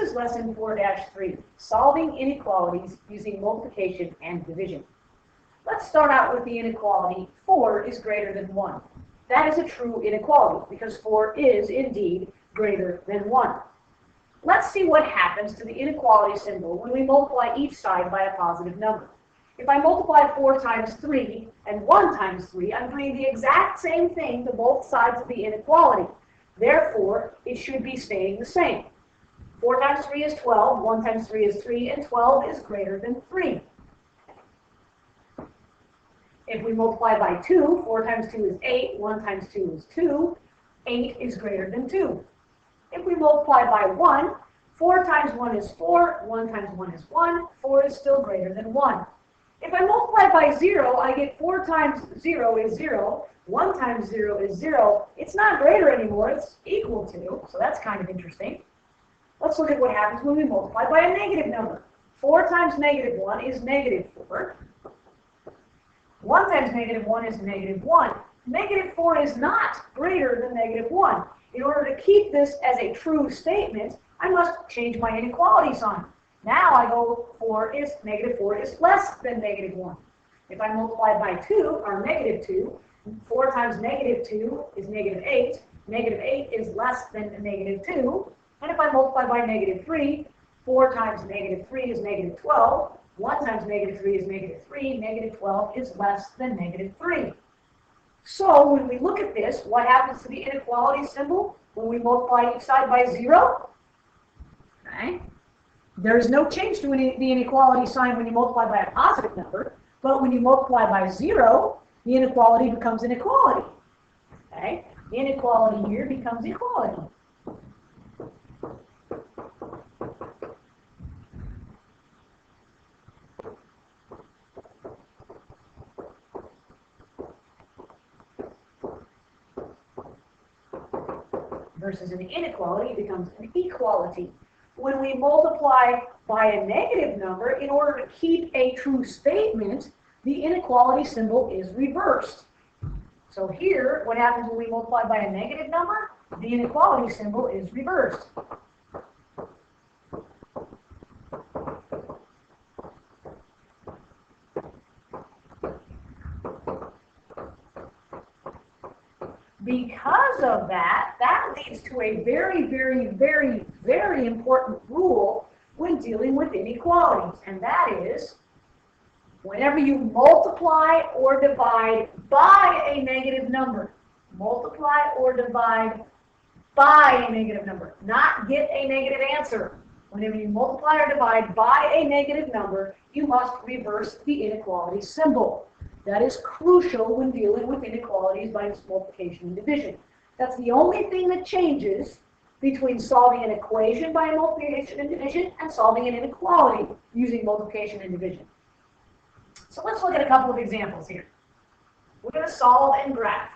is lesson 4-3, solving inequalities using multiplication and division. Let's start out with the inequality 4 is greater than 1. That is a true inequality because 4 is indeed greater than 1. Let's see what happens to the inequality symbol when we multiply each side by a positive number. If I multiply 4 times 3 and 1 times 3, I'm doing the exact same thing to both sides of the inequality. Therefore, it should be staying the same. 4 times 3 is 12, 1 times 3 is 3, and 12 is greater than 3. If we multiply by 2, 4 times 2 is 8, 1 times 2 is 2, 8 is greater than 2. If we multiply by 1, 4 times 1 is 4, 1 times 1 is 1, 4 is still greater than 1. If I multiply by 0, I get 4 times 0 is 0, 1 times 0 is 0. It's not greater anymore, it's equal to, so that's kind of interesting. Let's look at what happens when we multiply by a negative number. 4 times negative 1 is negative 4. 1 times negative 1 is negative 1. Negative 4 is not greater than negative 1. In order to keep this as a true statement, I must change my inequality sign. Now I go negative 4 is less than negative 1. If I multiply by 2, or negative 2, 4 times negative 2 is negative 8. Negative 8 is less than negative 2. And if I multiply by negative 3, 4 times negative 3 is negative 12. 1 times negative 3 is negative 3. Negative 12 is less than negative 3. So when we look at this, what happens to the inequality symbol when we multiply each side by 0? Okay. There is no change to the inequality sign when you multiply by a positive number, but when you multiply by 0, the inequality becomes inequality. Okay. The inequality here becomes equality. Versus an inequality, it becomes an equality. When we multiply by a negative number, in order to keep a true statement, the inequality symbol is reversed. So here, what happens when we multiply by a negative number? The inequality symbol is reversed. Because of that, that leads to a very, very, very, very important rule when dealing with inequalities, and that is whenever you multiply or divide by a negative number, multiply or divide by a negative number, not get a negative answer. Whenever you multiply or divide by a negative number, you must reverse the inequality symbol. That is crucial when dealing with inequalities by multiplication and division. That's the only thing that changes between solving an equation by multiplication and division and solving an inequality using multiplication and division. So let's look at a couple of examples here. We're going to solve and graph.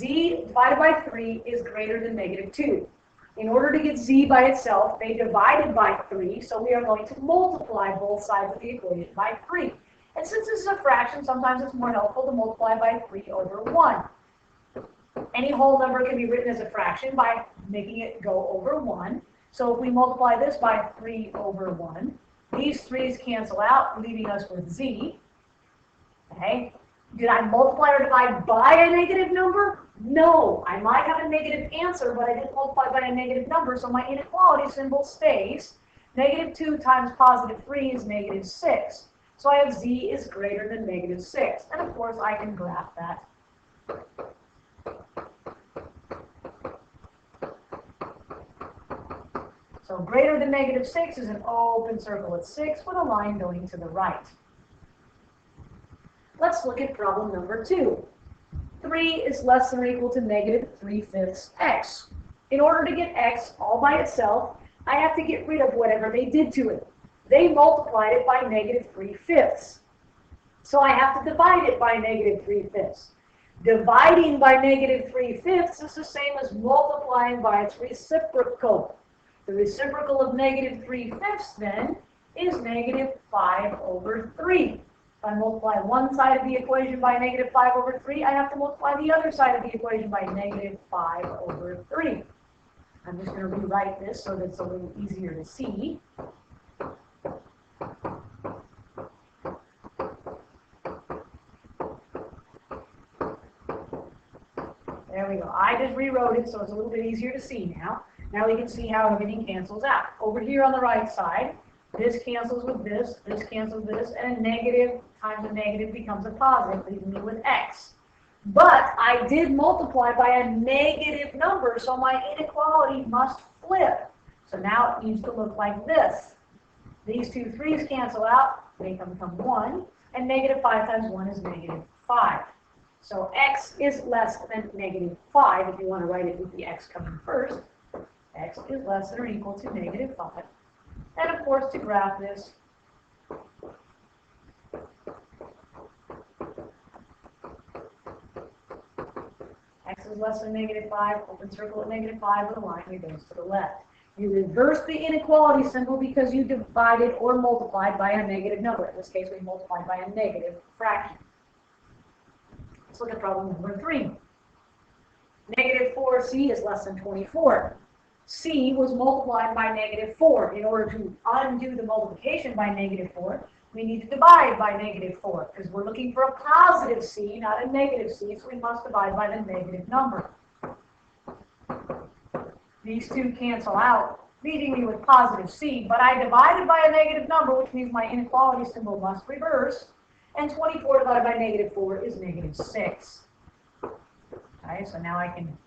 Z divided by 3 is greater than negative 2. In order to get z by itself, they divided by 3, so we are going to multiply both sides of the equation by 3. And since this is a fraction, sometimes it's more helpful to multiply by 3 over 1. Any whole number can be written as a fraction by making it go over 1. So if we multiply this by 3 over 1, these 3's cancel out, leaving us with z. Okay. Did I multiply or divide by a negative number? No. I might have a negative answer, but I didn't multiply by a negative number, so my inequality symbol stays. Negative 2 times positive 3 is negative 6. So I have z is greater than negative 6. And of course, I can graph that. So greater than negative 6 is an open circle at 6 with a line going to the right. Let's look at problem number 2. 3 is less than or equal to negative 3/5 x. In order to get x all by itself, I have to get rid of whatever they did to it. They multiplied it by negative 3/5. So I have to divide it by negative 3/5. Dividing by negative 3/5 is the same as multiplying by its reciprocal. The reciprocal of negative 3/5 then is negative 5 over 3. If I multiply one side of the equation by negative 5 over 3, I have to multiply the other side of the equation by negative 5 over 3. I'm just going to rewrite this so that it's a little easier to see. There we go. I just rewrote it so it's a little bit easier to see now. Now we can see how everything cancels out. Over here on the right side, this cancels with this cancels with this, and a negative times a negative becomes a positive, leaving me with x. But I did multiply by a negative number, so my inequality must flip. So now it needs to look like this. These two 3's cancel out, they become 1, and negative 5 times 1 is negative 5. So x is less than negative 5, if you want to write it with the x coming first. X is less than or equal to negative 5. And of course, to graph this, x is less than negative 5, open circle at negative 5 with a line that goes to the left. You reverse the inequality symbol because you divided or multiplied by a negative number. In this case, we multiplied by a negative fraction. Let's look at problem number 3. Negative 4c is less than 24. C was multiplied by negative 4. In order to undo the multiplication by negative 4, we need to divide by negative 4, because we're looking for a positive C, not a negative C, so we must divide by the negative number. These two cancel out, leaving me with positive C, but I divided by a negative number, which means my inequality symbol must reverse, and 24 divided by negative 4 is negative 6. Okay, so now I can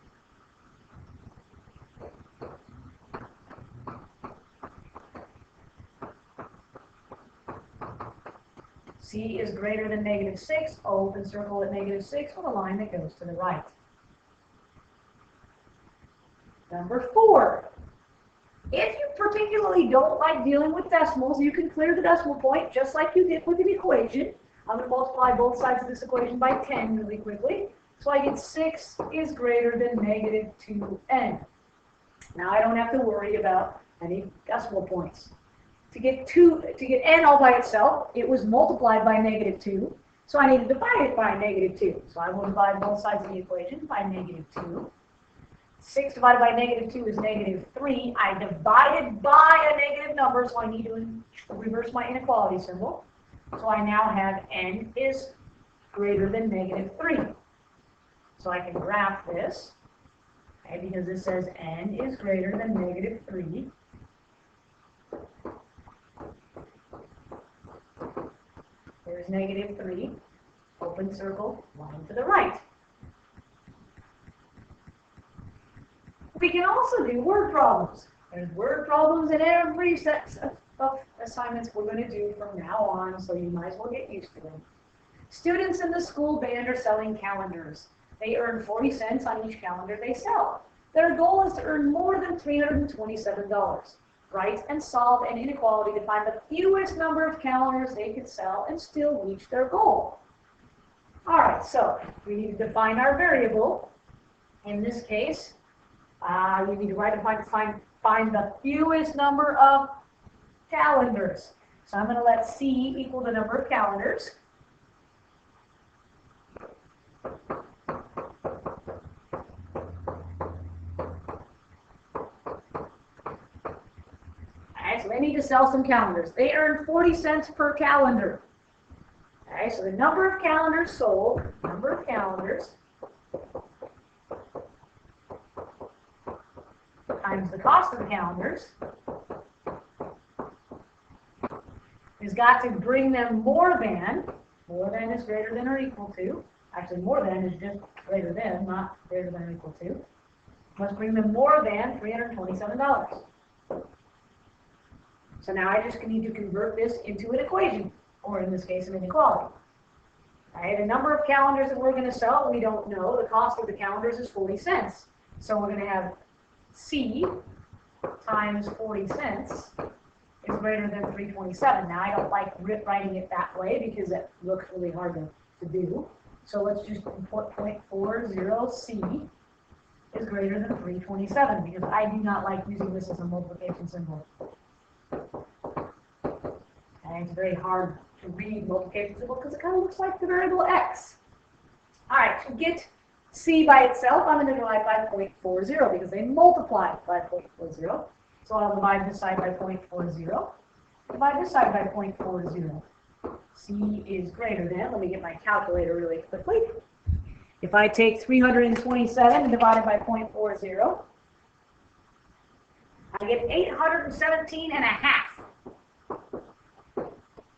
C is greater than negative 6, open circle at negative 6 with a line that goes to the right. Number 4. If you particularly don't like dealing with decimals, you can clear the decimal point just like you did with an equation. I'm going to multiply both sides of this equation by 10 really quickly. So I get 6 is greater than negative 2n. Now I don't have to worry about any decimal points. To get n all by itself, it was multiplied by negative 2. So I need to divide it by negative 2. So I will divide both sides of the equation by negative 2. 6 divided by negative 2 is negative 3. I divided by a negative number, so I need to reverse my inequality symbol. So I now have n is greater than negative 3. So I can graph this, okay, because this says n is greater than negative 3. There's negative 3, open circle, line to the right. We can also do word problems. There's word problems in every set of assignments we're going to do from now on, so you might as well get used to them. Students in the school band are selling calendars. They earn 40 cents on each calendar they sell. Their goal is to earn more than $327. Write and solve an inequality to find the fewest number of calendars they could sell and still reach their goal. All right, so we need to define our variable. In this case, we need to find the fewest number of calendars. So I'm going to let C equal the number of calendars. So they need to sell some calendars. They earn 40 cents per calendar. Okay, so the number of calendars sold, times the cost of the calendars has got to bring them more than is greater than or equal to. Actually, more than is just greater than, not greater than or equal to. Must bring them more than $327. So now I just need to convert this into an equation, or in this case, an inequality. Okay, the number of calendars that we're going to sell, we don't know. The cost of the calendars is 40 cents. So we're going to have C times 40 cents is greater than 327. Now, I don't like writing it that way because it looks really hard to do. So let's just put 0.40C is greater than 327 because I do not like using this as a multiplication symbol. And it's very hard to read multiplication symbol because it kind of looks like the variable x. All right, to get C by itself, I'm going to divide by 0.40 because they multiply by 0.40. So I'll divide this side by 0.40. Divide this side by 0.40. C is greater than, let me get my calculator really quickly. If I take 327 and divide it by 0.40, I get 817 and a half.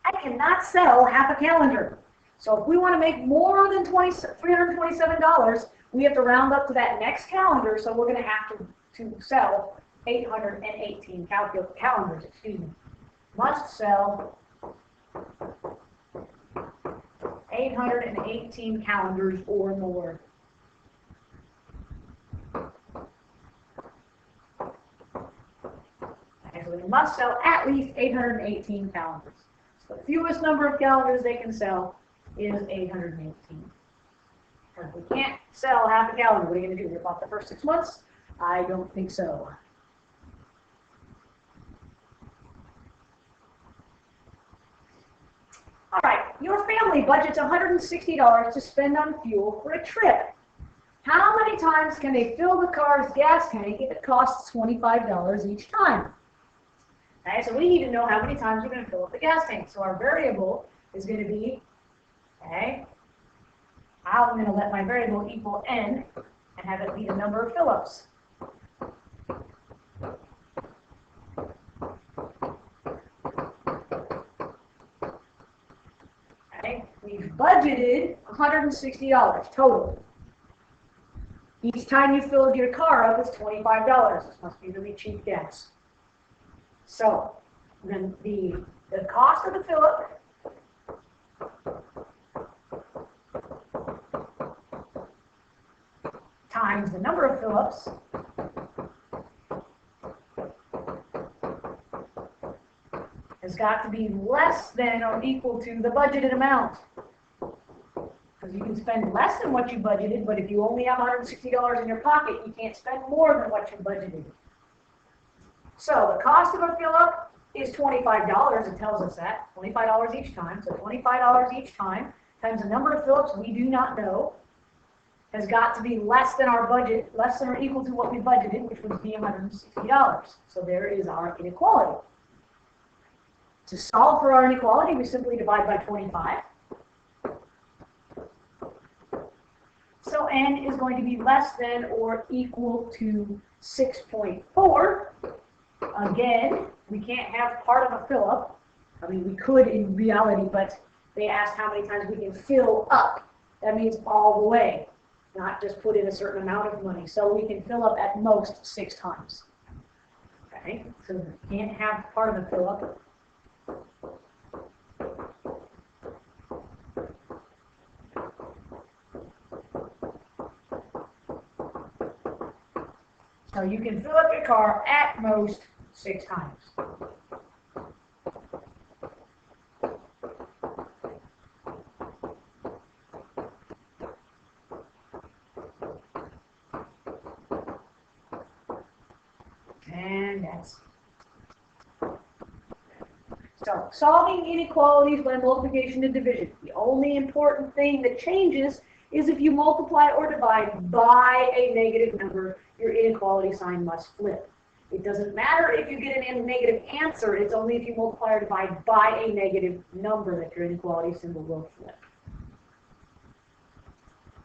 I cannot sell half a calendar. So if we want to make more than $327, we have to round up to that next calendar, so we're going to have to sell 818 calendars, Must sell 818 calendars or more. Okay, so they must sell at least 818 calendars. So the fewest number of calendars they can sell is 818. Because we can't sell half a calendar. What are you going to do? Rip off the first 6 months? I don't think so. All right, your family budgets $160 to spend on fuel for a trip. How many times can they fill the car's gas tank if it costs $25 each time? Okay, so we need to know how many times we're going to fill up the gas tank. So our variable is going to be, okay, I'm going to let my variable equal n and have it be the number of fill-ups. Okay, we've budgeted $160 total. Each time you fill your car up, it's $25. This must be really cheap gas. So then the cost of the fill-up times the number of fill-ups has got to be less than or equal to the budgeted amount. Because you can spend less than what you budgeted, but if you only have $160 in your pocket, you can't spend more than what you budgeted. So the cost of a fill-up is $25. It tells us that. $25 each time. So $25 each time times the number of fill-ups we do not know has got to be less than our budget, less than or equal to what we budgeted, which would be $160. So there is our inequality. To solve for our inequality, we simply divide by 25. So n is going to be less than or equal to 6.4. Again, we can't have part of a fill-up. I mean, we could in reality, but they asked how many times we can fill up. That means all the way, not just put in a certain amount of money. So we can fill up at most 6 times. Okay, so we can't have part of the fill-up. So you can fill up your car at most 6 times. And that's so solving inequalities by multiplication and division. The only important thing that changes is if you multiply or divide by a negative number, your inequality sign must flip. It doesn't matter if you get a negative answer, it's only if you multiply or divide by a negative number that your inequality symbol will flip.